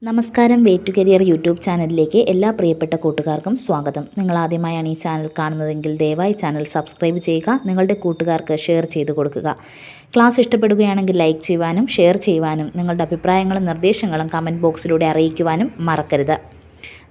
നമസ്കാരം, way to career YouTube ചാനലിലേക്ക് എല്ലാ പ്രിയപ്പെട്ട കൂട്ടുകാർക്കും സ്വാഗതം. നിങ്ങൾ ആദ്യമായാണ് ഈ ചാനൽ കാണുന്നതെങ്കിൽ ദയവായി ചാനൽ സബ്സ്ക്രൈബ് ചെയ്യുക, നിങ്ങളുടെ കൂട്ടുകാർക്ക് ഷെയർ ചെയ്ത് കൊടുക്കുക. ക്ലാസ് ഇഷ്ടപ്പെടുകയാണെങ്കിൽ ലൈക്ക് ചെയ്യുവാനും ഷെയർ ചെയ്യുവാനും നിങ്ങളുടെ അഭിപ്രായങ്ങളും നിർദ്ദേശങ്ങളും കമൻറ്റ് ബോക്സിലൂടെ അറിയിക്കുവാനും മറക്കരുത്.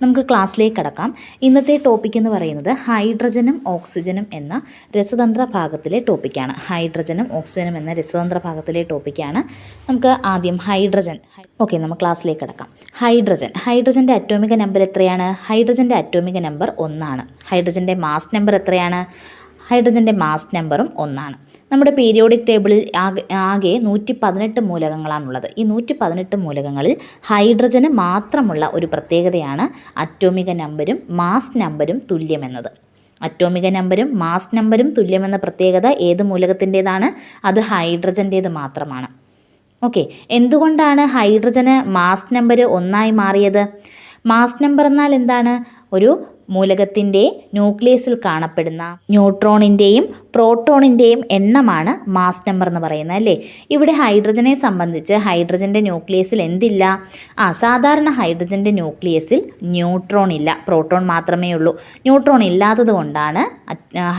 നമുക്ക് ക്ലാസ്സിലേക്ക് കടക്കാം. ഇന്നത്തെ ടോപ്പിക് എന്ന് പറയുന്നത് ഹൈഡ്രജനും ഓക്സിജനും എന്ന രസതന്ത്ര ഭാഗത്തിലെ ടോപ്പിക്കാണ്. ഹൈഡ്രജനും ഓക്സിജനും എന്ന രസതന്ത്ര ഭാഗത്തിലെ ടോപ്പിക്കാണ്. നമുക്ക് ആദ്യം ഹൈഡ്രജൻ. ഓക്കെ, നമുക്ക് ക്ലാസ്സിലേക്ക് കടക്കാം. ഹൈഡ്രജൻ്റെ അറ്റോമിക നമ്പർ എത്രയാണ്? ഹൈഡ്രജൻ്റെ അറ്റോമിക നമ്പർ 1 ഹൈഡ്രജൻ്റെ മാസ് നമ്പർ എത്രയാണ്? ഹൈഡ്രജൻ്റെ മാസ് നമ്പറും 1. നമ്മുടെ പീരിയോഡിക് ടേബിളിൽ ആകെ 118 മൂലകങ്ങളാണുള്ളത്. ഈ 118 മൂലകങ്ങളിൽ ഹൈഡ്രജന് മാത്രമുള്ള ഒരു പ്രത്യേകതയാണ് അറ്റോമിക നമ്പരും മാസ് നമ്പരും തുല്യമെന്നത്. അറ്റോമിക നമ്പരും മാസ് നമ്പരും തുല്യമെന്ന പ്രത്യേകത ഏത് മൂലകത്തിൻ്റേതാണ്? അത് ഹൈഡ്രജൻ്റേത് മാത്രമാണ്. ഓക്കെ, എന്തുകൊണ്ടാണ് ഹൈഡ്രജന് മാസ് നമ്പർ 1 മാറിയത്? മാസ് നമ്പർ എന്നാൽ എന്താണ്? ഒരു മൂലകത്തിൻ്റെ ന്യൂക്ലിയസിൽ കാണപ്പെടുന്ന ന്യൂട്രോണിൻ്റെയും പ്രോട്ടോണിൻ്റെയും എണ്ണമാണ് മാസ് നമ്പർ എന്ന് പറയുന്നത്, അല്ലേ? ഇവിടെ ഹൈഡ്രജനെ സംബന്ധിച്ച് ഹൈഡ്രജൻ്റെ ന്യൂക്ലിയസിൽ എന്തില്ല? സാധാരണ ഹൈഡ്രജൻ്റെ ന്യൂക്ലിയസിൽ ന്യൂട്രോൺ ഇല്ല, പ്രോട്ടോൺ മാത്രമേ ഉള്ളൂ. ന്യൂട്രോൺ ഇല്ലാത്തത് കൊണ്ടാണ്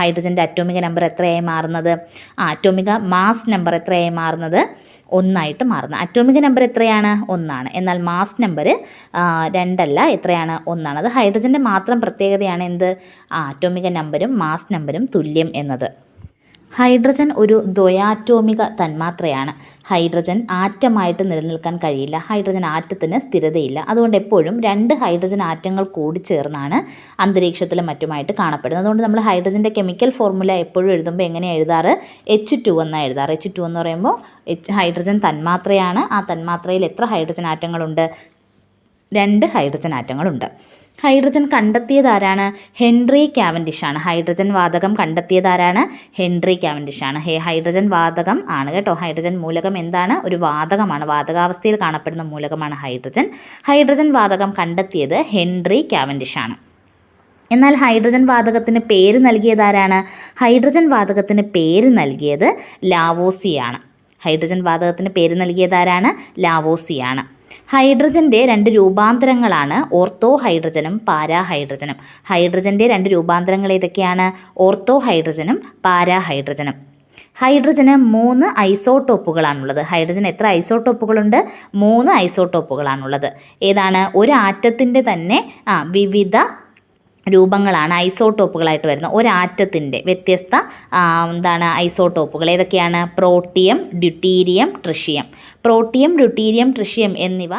ഹൈഡ്രജൻ്റെ അറ്റോമിക നമ്പർ എത്രയായി മാറുന്നത്? അറ്റോമിക മാസ് നമ്പർ എത്രയായി മാറുന്നത്? 1 മാറുന്നത്. അറ്റോമിക നമ്പർ എത്രയാണ്? 1. എന്നാൽ മാസ് നമ്പർ 2 എത്രയാണ്? 1. അത് ഹൈഡ്രജൻ്റെ മാത്രം പ്രത്യേകതയാണ്. എന്ത്? അറ്റോമിക നമ്പരും മാസ് നമ്പരും തുല്യം എന്നത്. ഹൈഡ്രജൻ ഒരു ദ്വയാറ്റോമിക തന്മാത്രയാണ്. ഹൈഡ്രജൻ ആറ്റമായിട്ട് നിലനിൽക്കാൻ കഴിയില്ല. ഹൈഡ്രജൻ ആറ്റത്തിന് സ്ഥിരതയില്ല. അതുകൊണ്ട് എപ്പോഴും 2 ഹൈഡ്രജൻ ആറ്റങ്ങൾ കൂടി ചേർന്നാണ് അന്തരീക്ഷത്തിലും മറ്റുമായിട്ട് കാണപ്പെടുന്നത്. അതുകൊണ്ട് നമ്മൾ ഹൈഡ്രജൻ്റെ കെമിക്കൽ ഫോർമുല എപ്പോഴും എഴുതുമ്പോൾ എങ്ങനെയാണ് എഴുതാറ്? H2 എന്നാണ് എഴുതാറ്. H2 എന്ന് പറയുമ്പോൾ ഹൈഡ്രജൻ തന്മാത്രയാണ്. ആ തന്മാത്രയിൽ എത്ര ഹൈഡ്രജൻ ആറ്റങ്ങളുണ്ട്? 2 ഹൈഡ്രജൻ ആറ്റങ്ങളുണ്ട്. ഹൈഡ്രജൻ കണ്ടെത്തിയത് ആരാണ്? ഹെൻറി കാവൻഡിഷ് ആണ്. ഹൈഡ്രജൻ വാതകം കണ്ടെത്തിയത് ആരാണ്? ഹെൻറി കാവൻഡിഷ് ആണ്. ഹൈഡ്രജൻ വാതകം ആണ് കേട്ടോ. ഹൈഡ്രജൻ മൂലകം എന്താണ്? ഒരു വാതകമാണ്. വാതകാവസ്ഥയിൽ കാണപ്പെടുന്ന മൂലകമാണ് ഹൈഡ്രജൻ. ഹൈഡ്രജൻ വാതകം കണ്ടെത്തിയത് ഹെൻറി കാവൻഡിഷ് ആണ്. എന്നാൽ ഹൈഡ്രജൻ വാതകത്തിന് പേര് നൽകിയത് ആരാണ്? ഹൈഡ്രജൻ വാതകത്തിന് പേര് നൽകിയത് ലാവോസിയാണ്. ഹൈഡ്രജൻ വാതകത്തിന് പേര് നൽകിയത് ആരാണ്? ലാവോസിയാണ്. ഹൈഡ്രജൻ്റെ 2 രൂപാന്തരങ്ങളാണ് ഓർത്തോ ഹൈഡ്രജനും പാരാ ഹൈഡ്രജനും. ഹൈഡ്രജൻ്റെ 2 രൂപാന്തരങ്ങൾ ഏതൊക്കെയാണ്? ഓർത്തോ ഹൈഡ്രജനും പാരാ ഹൈഡ്രജനും. ഹൈഡ്രജന് 3 ഐസോട്ടോപ്പുകളാണുള്ളത്. ഹൈഡ്രജൻ എത്ര ഐസോട്ടോപ്പുകളുണ്ട്? 3 ഐസോട്ടോപ്പുകളാണുള്ളത്. ഏതാണ്? ഒരു ആറ്റത്തിൻ്റെ തന്നെ വിവിധ രൂപങ്ങളാണ് ഐസോട്ടോപ്പുകളായിട്ട് വരുന്നത്. ഒരാറ്റത്തിൻ്റെ വ്യത്യസ്ത ഐസോട്ടോപ്പുകൾ ഏതൊക്കെയാണ്? Protium, deuterium, tritium. Protium, deuterium, tritium എന്നിവ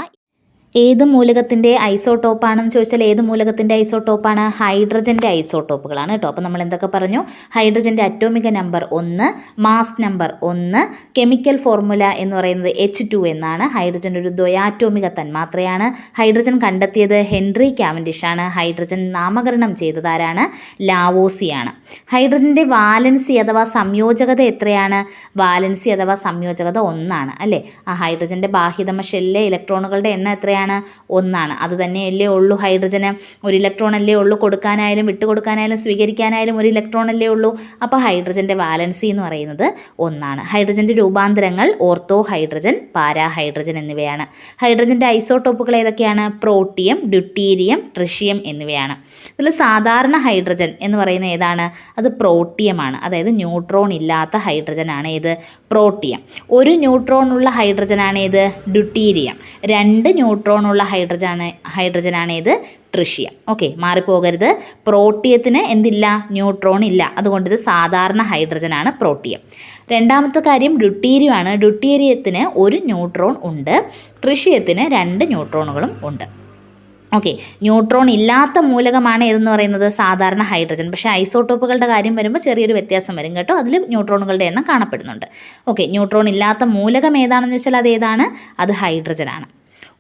ഏത് മൂലകത്തിൻ്റെ ഐസോട്ടോപ്പാണെന്ന് ചോദിച്ചാൽ ഏത് മൂലകത്തിൻ്റെ ഐസോട്ടോപ്പാണ്? ഹൈഡ്രജൻ്റെ ഐസോട്ടോപ്പുകളാണ് കേട്ടോ. അപ്പോൾ നമ്മൾ എന്തൊക്കെ പറഞ്ഞു? ഹൈഡ്രജൻ്റെ അറ്റോമിക number 1, mass number 1, chemical formula എന്ന് പറയുന്നത് H2 എന്നാണ്. ഹൈഡ്രജൻ ഒരു ദ്വയാറ്റോമിക തന്മാത്രയാണ്. ഹൈഡ്രജൻ കണ്ടെത്തിയത് ഹെൻറി കാവൻഡിഷ് ആണ്. ഹൈഡ്രജൻ നാമകരണം ചെയ്തത് ആരാണ്? ലാവോസിയാണ്. ഹൈഡ്രജൻ്റെ വാലൻസി അഥവാ സംയോജകത എത്രയാണ്? വാലൻസി അഥവാ സംയോജകത 1 അല്ലേ? ഹൈഡ്രജൻ്റെ ബാഹ്യതമ ഷെല്ലിലെ ഇലക്ട്രോണുകളുടെ എണ്ണം എത്രയാണ്? 1. അത് തന്നെയല്ലേ ഉള്ളൂ ഹൈഡ്രജന്. ഒരു ഇലക്ട്രോൺ അല്ലേ ഉള്ളൂ, കൊടുക്കാനായാലും വിട്ടുകൊടുക്കാനായാലും സ്വീകരിക്കാനായാലും ഒരു ഇലക്ട്രോൺ അല്ലേ ഉള്ളൂ. അപ്പോൾ ഹൈഡ്രജൻ്റെ വാലൻസി എന്ന് പറയുന്നത് 1. ഹൈഡ്രജൻ്റെ രൂപാന്തരങ്ങൾ ഓർത്തോ ഹൈഡ്രജൻ, പാരാ ഹൈഡ്രജൻ എന്നിവയാണ്. ഹൈഡ്രജൻ്റെ ഐസോട്ടോപ്പുകൾ ഏതൊക്കെയാണ്? പ്രോട്ടിയം, ഡ്യൂട്ടീരിയം, ട്രിഷിയം എന്നിവയാണ്. ഇതിൽ സാധാരണ ഹൈഡ്രജൻ എന്ന് പറയുന്നത് ഏതാണ്? അത് പ്രോട്ടിയമാണ്. അതായത് ന്യൂട്രോൺ ഇല്ലാത്ത ഹൈഡ്രജനാണ് ഏത്? പ്രോട്ടിയം. ഒരു ന്യൂട്രോൺ ഉള്ള ഹൈഡ്രജനാണ് ഏത്? ഡ്യൂട്ടീരിയം. 2 ന്യൂട്രോൺ ഉള്ള ഹൈഡ്രജനാണ് ഏത്? ട്രിഷിയം. ഓക്കെ, മാറിപ്പോകരുത്. പ്രോട്ടിയത്തിന് എന്തില്ല? ന്യൂട്രോൺ ഇല്ല. അതുകൊണ്ട് ഇത് സാധാരണ ഹൈഡ്രജനാണ് പ്രോട്ടിയം. രണ്ടാമത്തെ കാര്യം ഡ്യൂട്ടീരിയം ആണ്. ഡ്യൂട്ടീരിയത്തിന് 1 ന്യൂട്രോൺ ഉണ്ട്. ട്രിഷിയത്തിന് 2 ന്യൂട്രോണുകളും ഉണ്ട്. ഓക്കെ, ന്യൂട്രോൺ ഇല്ലാത്ത മൂലകമാണ് ഏതെന്ന് പറയുന്നത്? സാധാരണ ഹൈഡ്രജൻ. പക്ഷേ ഐസോട്ടോപ്പുകളുടെ കാര്യം വരുമ്പോൾ ചെറിയൊരു വ്യത്യാസം വരും കേട്ടോ. അതിൽ ന്യൂട്രോണുകളുടെ എണ്ണം കാണപ്പെടുന്നുണ്ട്. ഓക്കെ, ന്യൂട്രോൺ ഇല്ലാത്ത മൂലകം ഏതാണെന്ന് വെച്ചാൽ അത് ഏതാണ്? അത് ഹൈഡ്രജനാണ്.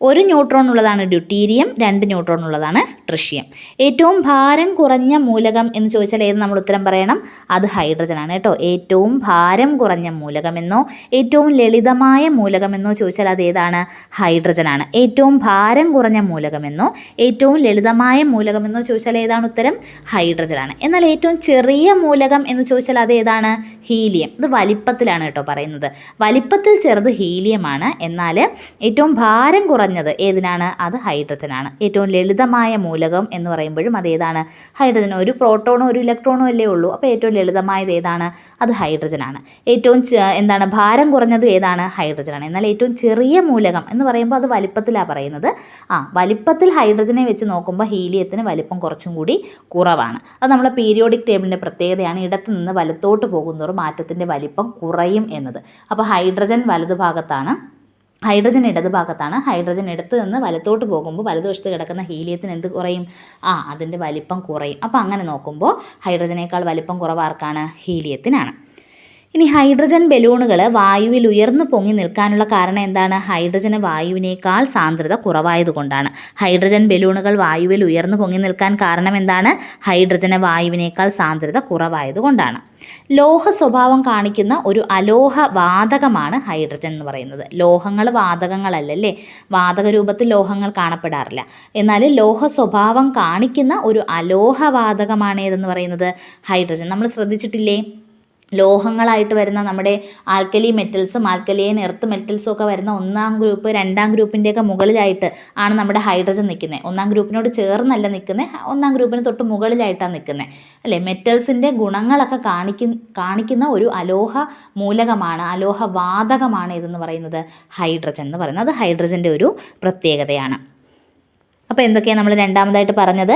1 ന്യൂട്രോൺ ഉള്ളതാണ് ഡ്യൂട്ടീരിയം, 2 ന്യൂട്രോൺ ഉള്ളതാണ് ട്രിഷിയം. ഏറ്റവും ഭാരം കുറഞ്ഞ മൂലകം എന്ന് ചോദിച്ചാൽ ഏത് നമ്മൾ ഉത്തരം പറയണം? അത് ഹൈഡ്രജനാണ് കേട്ടോ. ഏറ്റവും ഭാരം കുറഞ്ഞ മൂലകമെന്നോ ഏറ്റവും ലളിതമായ മൂലകമെന്നോ ചോദിച്ചാൽ അത് ഏതാണ്? ഹൈഡ്രജനാണ്. ഏറ്റവും ഭാരം കുറഞ്ഞ മൂലകമെന്നോ ഏറ്റവും ലളിതമായ മൂലകമെന്നോ ചോദിച്ചാൽ ഏതാണ് ഉത്തരം? ഹൈഡ്രജനാണ്. എന്നാൽ ഏറ്റവും ചെറിയ മൂലകം എന്ന് ചോദിച്ചാൽ അത് ഏതാണ്? ഹീലിയം. ഇത് വലിപ്പത്തിലാണ് കേട്ടോ പറയുന്നത്. വലിപ്പത്തിൽ ചെറുത് ഹീലിയമാണ്. എന്നാൽ ഏറ്റവും ഭാരം കുറഞ്ഞ കുറഞ്ഞത് ഏതിനാണ്? അത് ഹൈഡ്രജനാണ്. ഏറ്റവും ലളിതമായ മൂലകം എന്ന് പറയുമ്പോഴും അതേതാണ്? ഹൈഡ്രജൻ. ഒരു പ്രോട്ടോണും ഒരു ഇലക്ട്രോണും അല്ലേ ഉള്ളൂ. അപ്പോൾ ഏറ്റവും ലളിതമായത് ഏതാണ്? അത് ഹൈഡ്രജനാണ്. ഏറ്റവും ഭാരം കുറഞ്ഞതും ഏതാണ്? ഹൈഡ്രജനാണ്. എന്നാൽ ഏറ്റവും ചെറിയ മൂലകം എന്ന് പറയുമ്പോൾ അത് വലിപ്പത്തിലാണ് പറയുന്നത്. വലിപ്പത്തിൽ ഹൈഡ്രജനെ വെച്ച് നോക്കുമ്പോൾ ഹീലിയത്തിന് വലിപ്പം കുറച്ചും കൂടി കുറവാണ്. അത് നമ്മുടെ പീരിയോഡിക് ടേബിളിൻ്റെ പ്രത്യേകതയാണ്. ഇടത്ത് നിന്ന് വലത്തോട്ട് പോകുന്നതോറും ആറ്റത്തിൻ്റെ വലിപ്പം കുറയും എന്നത്. അപ്പോൾ ഹൈഡ്രജൻ വലതുഭാഗത്താണ്, ഹൈഡ്രജൻ ഇടതുഭാഗത്താണ്. ഹൈഡ്രജൻ ഇടത്ത് നിന്ന് വലത്തോട്ട് പോകുമ്പോൾ വലതുവശത്ത് കിടക്കുന്ന ഹീലിയത്തിന് എന്ത് കുറയും? അതിൻ്റെ വലിപ്പം കുറയും. അപ്പോൾ അങ്ങനെ നോക്കുമ്പോൾ ഹൈഡ്രജനേക്കാൾ വലിപ്പം കുറവാർക്കാണ്? ഹീലിയത്തിനാണ്. ഇനി ഹൈഡ്രജൻ ബലൂണുകൾ വായുവിൽ ഉയർന്നു പൊങ്ങി നിൽക്കാനുള്ള കാരണം എന്താണ്? ഹൈഡ്രജന് വായുവിനേക്കാൾ സാന്ദ്രത കുറവായതുകൊണ്ടാണ്. ഹൈഡ്രജൻ ബലൂണുകൾ വായുവിൽ ഉയർന്നു പൊങ്ങി നിൽക്കാൻ കാരണം എന്താണ്? ഹൈഡ്രജന് വായുവിനേക്കാൾ സാന്ദ്രത കുറവായതുകൊണ്ടാണ്. ലോഹ സ്വഭാവം കാണിക്കുന്ന ഒരു അലോഹ വാതകമാണ് ഹൈഡ്രജൻ എന്ന് പറയുന്നത്. ലോഹങ്ങൾ വാതകങ്ങളല്ലേ, വാതക രൂപത്തിൽ ലോഹങ്ങൾ കാണപ്പെടാറില്ല. എന്നാൽ ലോഹ സ്വഭാവം കാണിക്കുന്ന ഒരു അലോഹ വാതകമാണ് ഏതെന്ന് പറയുന്നത്? ഹൈഡ്രജൻ. നമ്മൾ ശ്രദ്ധിച്ചിട്ടില്ലേ? ലോഹങ്ങളായിട്ട് വരുന്ന നമ്മുടെ ആൽക്കലി മെറ്റൽസും ആൽക്കലിയൻ എർത്ത് മെറ്റൽസും ഒക്കെ വരുന്ന 1ാം ഗ്രൂപ്പ് 2ാം ഗ്രൂപ്പിൻ്റെയൊക്കെ മുകളിലായിട്ട് ആണ് നമ്മുടെ ഹൈഡ്രജൻ നിൽക്കുന്നത്. 1ാം ഗ്രൂപ്പിനോട് ചേർന്നല്ല നിൽക്കുന്നത്, 1ാം ഗ്രൂപ്പിന് തൊട്ട് മുകളിലായിട്ടാണ് നിൽക്കുന്നത് അല്ലേ. മെറ്റൽസിൻ്റെ ഗുണങ്ങളൊക്കെ കാണിക്കുന്ന ഒരു അലോഹ മൂലകമാണ്, അലോഹ വാതകമാണ് ഇതെന്ന് പറയുന്നത് ഹൈഡ്രജൻ എന്ന് പറയുന്നത്. അത് ഹൈഡ്രജൻ്റെ ഒരു പ്രത്യേകതയാണ്. അപ്പോൾ എന്തൊക്കെയാണ് നമ്മൾ രണ്ടാമതായിട്ട് പറഞ്ഞത്?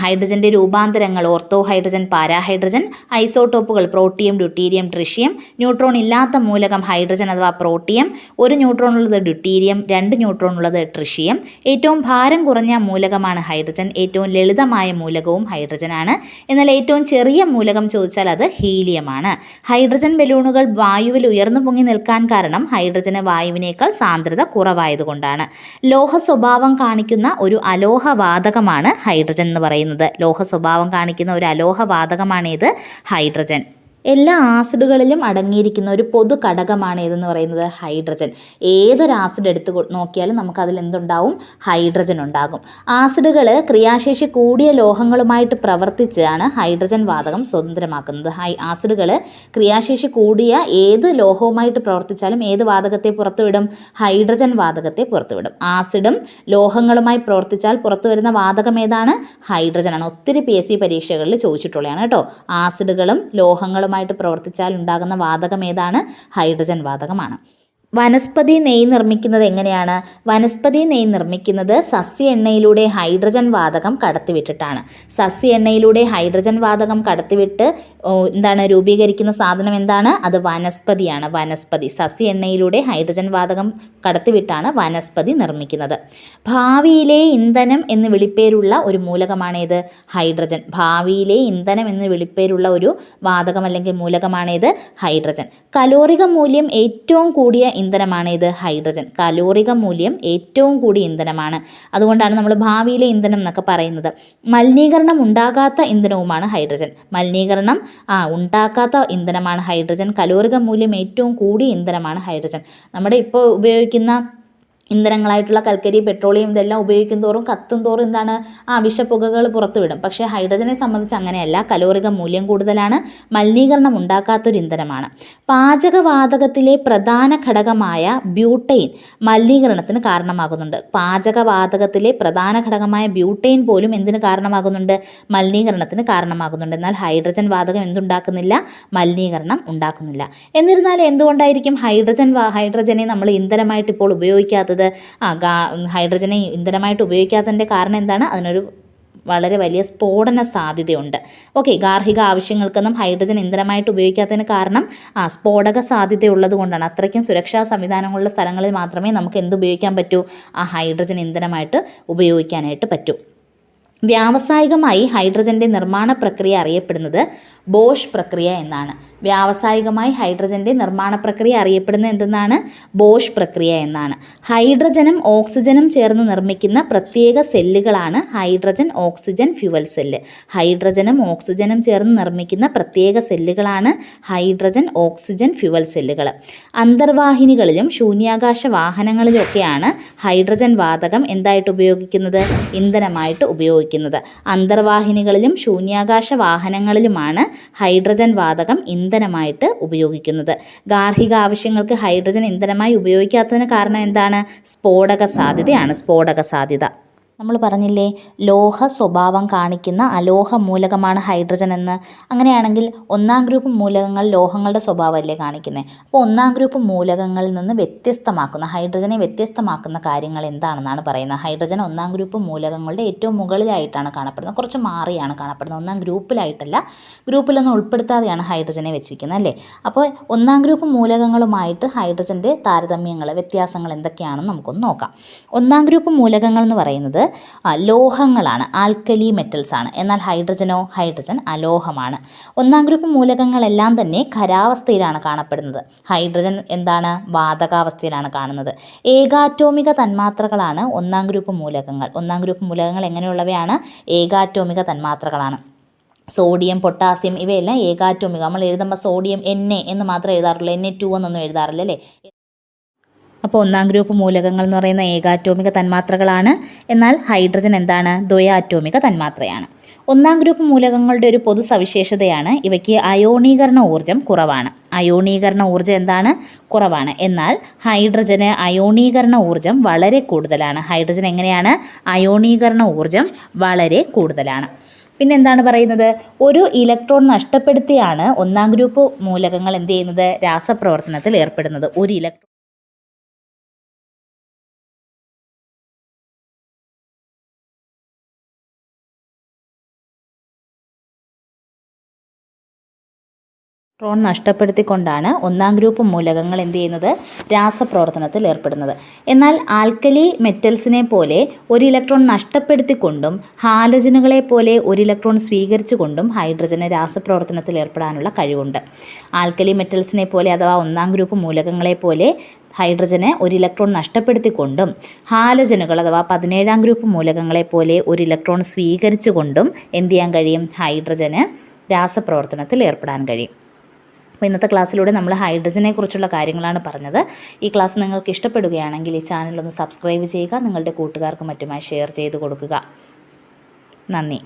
ഹൈഡ്രജൻ്റെ രൂപാന്തരങ്ങൾ: ഓർത്തോ ഹൈഡ്രജൻ, പാരാഹൈഡ്രജൻ. ഐസോട്ടോപ്പുകൾ: പ്രോട്ടിയം, ഡ്യൂട്ടീരിയം, ട്രിഷ്യം. ന്യൂട്രോൺ ഇല്ലാത്ത മൂലകം ഹൈഡ്രജൻ അഥവാ പ്രോട്ടിയം. 1 ന്യൂട്രോൺ ഉള്ളത് ഡ്യൂട്ടീരിയം, 2 ന്യൂട്രോൺ ഉള്ളത് ട്രിഷ്യം. ഏറ്റവും ഭാരം കുറഞ്ഞ മൂലകമാണ് ഹൈഡ്രജൻ. ഏറ്റവും ലളിതമായ മൂലകവും ഹൈഡ്രജനാണ്. എന്നാൽ ഏറ്റവും ചെറിയ മൂലകം ചോദിച്ചാൽ അത് ഹീലിയമാണ്. ഹൈഡ്രജൻ ബലൂണുകൾ വായുവിൽ ഉയർന്നു പൊങ്ങി നിൽക്കാൻ കാരണം ഹൈഡ്രജന് വായുവിനേക്കാൾ സാന്ദ്രത കുറവായതുകൊണ്ടാണ്. ലോഹ സ്വഭാവം കാണിക്കുന്ന ഒരു അലോഹ വാതകമാണ് ഹൈഡ്രജൻ എന്ന് പറയുന്നത്. ലോഹ സ്വഭാവം കാണിക്കുന്ന ഒരു അലോഹ വാതകമാണേത്? ഹൈഡ്രജൻ. എല്ലാ ആസിഡുകളിലും അടങ്ങിയിരിക്കുന്ന ഒരു പൊതു ഘടകമാണ് ഏതെന്ന് പറയുന്നത്? ഹൈഡ്രജൻ. ഏതൊരു ആസിഡ് എടുത്ത് നോക്കിയാലും നമുക്കതിൽ എന്തുണ്ടാവും? ഹൈഡ്രജൻ ഉണ്ടാകും. ആസിഡുകൾ ക്രിയാശേഷി കൂടിയ ലോഹങ്ങളുമായിട്ട് പ്രവർത്തിച്ചാണ് ഹൈഡ്രജൻ വാതകം സ്വതന്ത്രമാക്കുന്നത്. ആസിഡുകൾ ക്രിയാശേഷി കൂടിയ ഏത് ലോഹവുമായിട്ട് പ്രവർത്തിച്ചാലും ഏത് വാതകത്തെ പുറത്തുവിടും? ഹൈഡ്രജൻ വാതകത്തെ പുറത്തുവിടും. ആസിഡും ലോഹങ്ങളുമായി പ്രവർത്തിച്ചാൽ പുറത്തു വരുന്ന വാതകം ഏതാണ്? ഹൈഡ്രജനാണ്. ഒത്തിരി PSC പരീക്ഷകളിൽ ചോദിച്ചിട്ടുള്ളതാണ് കേട്ടോ. ആസിഡുകളും ലോഹങ്ങളും ായിട്ട് പ്രവർത്തിച്ചാൽ ഉണ്ടാകുന്ന വാതകം ഏതാണ്? ഹൈഡ്രജൻ വാതകമാണ്. വനസ്പതി നെയ്യ് നിർമ്മിക്കുന്നത് എങ്ങനെയാണ്? വനസ്പതി നെയ്യ് നിർമ്മിക്കുന്നത് സസ്യ എണ്ണയിലൂടെ ഹൈഡ്രജൻ വാതകം കടത്തിവിട്ടിട്ടാണ്. സസ്യ എണ്ണയിലൂടെ ഹൈഡ്രജൻ വാതകം കടത്തിവിട്ട് രൂപീകരിക്കുന്ന സാധനം എന്താണ്? അത് വനസ്പതിയാണ്. വനസ്പതി. സസ്യ എണ്ണയിലൂടെ ഹൈഡ്രജൻ വാതകം കടത്തിവിട്ടാണ് വനസ്പതി നിർമ്മിക്കുന്നത്. ഭാവിയിലെ ഇന്ധനം എന്ന് വിളിപ്പേരുള്ള ഒരു മൂലകമാണേത്? ഹൈഡ്രജൻ. ഭാവിയിലെ ഇന്ധനം എന്ന് വിളിപ്പേരുള്ള ഒരു വാതകം അല്ലെങ്കിൽ മൂലകമാണേത്? ഹൈഡ്രജൻ. കലോറിക മൂല്യം ഏറ്റവും കൂടിയ ഇന്ധനമാണേത്? ഹൈഡ്രജൻ. കലോറിക മൂല്യം ഏറ്റവും കൂടിയ ഇന്ധനമാണ്. അതുകൊണ്ടാണ് നമ്മൾ ഭാവിയിലെ ഇന്ധനം എന്നൊക്കെ പറയുന്നത്. മലിനീകരണം ഉണ്ടാകാത്ത ഇന്ധനവുമാണ് ഹൈഡ്രജൻ. മലിനീകരണം ഉണ്ടാക്കാത്ത ഇന്ധനമാണ് ഹൈഡ്രജൻ. കലോറിക മൂല്യം ഏറ്റവും കൂടിയ ഇന്ധനമാണ് ഹൈഡ്രജൻ. നമ്മുടെ ഇപ്പോൾ ഉപയോഗിക്കുന്ന ഇന്ധനങ്ങളായിട്ടുള്ള കൽക്കരി, പെട്രോളിയം ഇതെല്ലാം ഉപയോഗിക്കും തോറും കത്തും തോറും വിഷപ്പുകകൾ പുറത്തുവിടും. പക്ഷേ ഹൈഡ്രജനെ സംബന്ധിച്ച് അങ്ങനെയല്ല. കലോറിക മൂല്യം കൂടുതലാണ്, മലിനീകരണം ഉണ്ടാക്കാത്തൊരു ഇന്ധനമാണ്. പാചകവാതകത്തിലെ പ്രധാന ഘടകമായ ബ്യൂട്ടെയിൻ മലിനീകരണത്തിന് കാരണമാകുന്നുണ്ട്. പാചകവാതകത്തിലെ പ്രധാന ഘടകമായ ബ്യൂട്ടെയിൻ പോലും എന്തിന് കാരണമാകുന്നുണ്ട്? മലിനീകരണത്തിന് കാരണമാകുന്നുണ്ട്. എന്നാൽ ഹൈഡ്രജൻ വാതകം എന്തുണ്ടാക്കുന്നില്ല? മലിനീകരണം ഉണ്ടാക്കുന്നില്ല. എന്നിരുന്നാലും എന്തുകൊണ്ടായിരിക്കും ഹൈഡ്രജനെ നമ്മൾ ഇന്ധനമായിട്ട് ഇപ്പോൾ ഉപയോഗിക്കാത്തത്? ഹൈഡ്രജനെ ഇന്ധനമായിട്ട് ഉപയോഗിക്കാത്തതിൻ്റെ കാരണം എന്താണ്? അതിനൊരു വളരെ വലിയ സ്ഫോടന സാധ്യതയുണ്ട്. ഗാർഹിക ആവശ്യങ്ങൾക്കൊന്നും ഹൈഡ്രജൻ ഇന്ധനമായിട്ട് ഉപയോഗിക്കാത്തതിന് കാരണം സ്ഫോടക സാധ്യതയുള്ളത് കൊണ്ടാണ്. അത്രയ്ക്കും സുരക്ഷാ സംവിധാനങ്ങളുള്ള സ്ഥലങ്ങളിൽ മാത്രമേ നമുക്ക് ഉപയോഗിക്കാൻ പറ്റൂ? ഹൈഡ്രജൻ ഇന്ധനമായിട്ട് ഉപയോഗിക്കാനായിട്ട് പറ്റൂ. വ്യാവസായികമായി ഹൈഡ്രജൻ്റെ നിർമ്മാണ പ്രക്രിയ അറിയപ്പെടുന്നത് ബോഷ് പ്രക്രിയ എന്നാണ്. വ്യാവസായികമായി ഹൈഡ്രജൻ്റെ നിർമ്മാണ പ്രക്രിയ അറിയപ്പെടുന്നത് എന്തെന്നാണ്? ബോഷ് പ്രക്രിയ എന്നാണ്. ഹൈഡ്രജനും ഓക്സിജനും ചേർന്ന് നിർമ്മിക്കുന്ന പ്രത്യേക സെല്ലുകളാണ് ഹൈഡ്രജൻ ഓക്സിജൻ ഫ്യുവൽ സെല്ല്. ഹൈഡ്രജനും ഓക്സിജനും ചേർന്ന് നിർമ്മിക്കുന്ന പ്രത്യേക സെല്ലുകളാണ് ഹൈഡ്രജൻ ഓക്സിജൻ ഫ്യുവൽ സെല്ലുകൾ. അന്തർവാഹിനികളിലും ശൂന്യാകാശ വാഹനങ്ങളിലൊക്കെയാണ് ഹൈഡ്രജൻ വാതകം എന്തായിട്ട് ഉപയോഗിക്കുന്നത്? ഇന്ധനമായിട്ട് ഉപയോഗിക്കുന്നത്. ഉപയോഗിക്കുന്നത്. അന്തർവാഹിനികളിലും ശൂന്യാകാശ വാഹനങ്ങളിലുമാണ് ഹൈഡ്രജൻ വാതകം ഇന്ധനമായിട്ട് ഉപയോഗിക്കുന്നത്. ഗാർഹിക ആവശ്യങ്ങൾക്ക് ഹൈഡ്രജൻ ഇന്ധനമായി ഉപയോഗിക്കാത്തതിന് കാരണം എന്താണ്? സ്ഫോടക സാധ്യതയാണ്. സ്ഫോടക സാധ്യത. നമ്മൾ പറഞ്ഞില്ലേ, ലോഹ സ്വഭാവം കാണിക്കുന്ന അലോഹ മൂലകമാണ് ഹൈഡ്രജൻ എന്ന്. അങ്ങനെയാണെങ്കിൽ ഒന്നാം ഗ്രൂപ്പ് മൂലകങ്ങൾ ലോഹങ്ങളുടെ സ്വഭാവമല്ലേ കാണിക്കുന്നത്? അപ്പോൾ ഒന്നാം ഗ്രൂപ്പ് മൂലകങ്ങളിൽ നിന്ന് വ്യത്യസ്തമാക്കുന്ന, ഹൈഡ്രജനെ വ്യത്യസ്തമാക്കുന്ന കാര്യങ്ങൾ എന്താണെന്നാണ് പറയുന്നത്. ഹൈഡ്രജൻ ഒന്നാം ഗ്രൂപ്പ് മൂലകങ്ങളുടെ ഏറ്റവും മുകളിലായിട്ടാണ് കാണപ്പെടുന്നത്, കുറച്ച് മാറിയാണ് കാണപ്പെടുന്നത്. ഒന്നാം ഗ്രൂപ്പിലായിട്ടല്ല, ഗ്രൂപ്പിലൊന്നും ഉൾപ്പെടുത്താതെയാണ് ഹൈഡ്രജനെ വെച്ചിരിക്കുന്നത് അല്ലേ. അപ്പോൾ ഒന്നാം ഗ്രൂപ്പ് മൂലകങ്ങളുമായിട്ട് ഹൈഡ്രജൻ്റെ താരതമ്യങ്ങൾ, വ്യത്യാസങ്ങൾ എന്തൊക്കെയാണെന്ന് നമുക്കൊന്ന് നോക്കാം. ഒന്നാം ഗ്രൂപ്പ് മൂലകങ്ങൾ എന്ന് പറയുന്നത് ലോഹങ്ങളാണ്, ആൽക്കലി മെറ്റൽസ് ആണ്. എന്നാൽ ഹൈഡ്രജൻ അലോഹമാണ്. ഒന്നാം ഗ്രൂപ്പ് മൂലകങ്ങളെല്ലാം തന്നെ ഖരാവസ്ഥയിലാണ് കാണപ്പെടുന്നത്. ഹൈഡ്രജൻ എന്താണ്? വാതകാവസ്ഥയിലാണ് കാണുന്നത്. ഏകാറ്റോമിക തന്മാത്രകളാണ് ഒന്നാം ഗ്രൂപ്പ് മൂലകങ്ങൾ. ഒന്നാം ഗ്രൂപ്പ് മൂലകങ്ങൾ എങ്ങനെയുള്ളവയാണ്? ഏകാറ്റോമിക തന്മാത്രകളാണ്. സോഡിയം, പൊട്ടാസ്യം ഇവയെല്ലാം ഏകാറ്റോമിക. നമ്മൾ എഴുതുമ്പോൾ സോഡിയം Na എന്ന് മാത്രമേ എഴുതാറുള്ളൂ, Na2 എന്നൊന്നും എഴുതാറില്ല അല്ലേ. അപ്പോൾ ഒന്നാം ഗ്രൂപ്പ് മൂലകങ്ങൾ എന്ന് പറയുന്ന ഏകാറ്റോമിക തന്മാത്രകളാണ്. എന്നാൽ ഹൈഡ്രജൻ എന്താണ്? ദ്വയാറ്റോമിക തന്മാത്രയാണ്. ഒന്നാം ഗ്രൂപ്പ് മൂലകങ്ങളുടെ ഒരു പൊതു സവിശേഷതയാണ് ഇവയ്ക്ക് അയോണീകരണ ഊർജ്ജം കുറവാണ്. അയോണീകരണ ഊർജ്ജം എന്താണ്? കുറവാണ്. എന്നാൽ ഹൈഡ്രജന് അയോണീകരണ ഊർജ്ജം വളരെ കൂടുതലാണ്. ഹൈഡ്രജൻ എങ്ങനെയാണ്? അയോണീകരണ ഊർജ്ജം വളരെ കൂടുതലാണ്. പിന്നെ എന്താണ് പറയുന്നത്? ഒരു ഇലക്ട്രോൺ നഷ്ടപ്പെടുത്തിയാണ് ഒന്നാം ഗ്രൂപ്പ് മൂലകങ്ങൾ എന്ത് ചെയ്യുന്നത്? രാസപ്രവർത്തനത്തിൽ ഏർപ്പെടുന്നത്. ഒരു ഇലക്ട്രോൺ നഷ്ടപ്പെടുത്തിക്കൊണ്ടാണ് ഒന്നാം ഗ്രൂപ്പ് മൂലകങ്ങൾ എന്ത് ചെയ്യുന്നത്? രാസപ്രവർത്തനത്തിൽ ഏർപ്പെടുന്നത്. എന്നാൽ ആൽക്കലി മെറ്റൽസിനെ പോലെ ഒരു ഇലക്ട്രോൺ നഷ്ടപ്പെടുത്തിക്കൊണ്ടും ഹാലജനുകളെ പോലെ ഒരു ഇലക്ട്രോൺ സ്വീകരിച്ചുകൊണ്ടും ഹൈഡ്രജന് രാസപ്രവർത്തനത്തിൽ ഏർപ്പെടാനുള്ള കഴിവുണ്ട്. ആൽക്കലി മെറ്റൽസിനെ പോലെ അഥവാ ഒന്നാം ഗ്രൂപ്പ് മൂലകങ്ങളെ പോലെ ഹൈഡ്രജന് ഒരു ഇലക്ട്രോൺ നഷ്ടപ്പെടുത്തിക്കൊണ്ടും ഹാലജനുകൾ അഥവാ 17ാം ഗ്രൂപ്പ് മൂലകങ്ങളെ പോലെ ഒരു ഇലക്ട്രോൺ സ്വീകരിച്ചുകൊണ്ടും എന്ത് ചെയ്യാൻ കഴിയും? ഹൈഡ്രജന് രാസപ്രവർത്തനത്തിൽ ഏർപ്പെടാൻ കഴിയും. അപ്പോൾ ഇന്നത്തെ ക്ലാസ്സിലൂടെ നമ്മൾ ഹൈഡ്രജനെ കുറിച്ചുള്ള കാര്യങ്ങളാണ് പറഞ്ഞത്. ഈ ക്ലാസ് നിങ്ങൾക്ക് ഇഷ്ടപ്പെടുകയാണെങ്കിൽ ഈ ചാനലൊന്ന് സബ്സ്ക്രൈബ് ചെയ്യുക, നിങ്ങളുടെ കൂട്ടുകാർക്കും മറ്റുമായി ഷെയർ ചെയ്ത് കൊടുക്കുക. നന്ദി.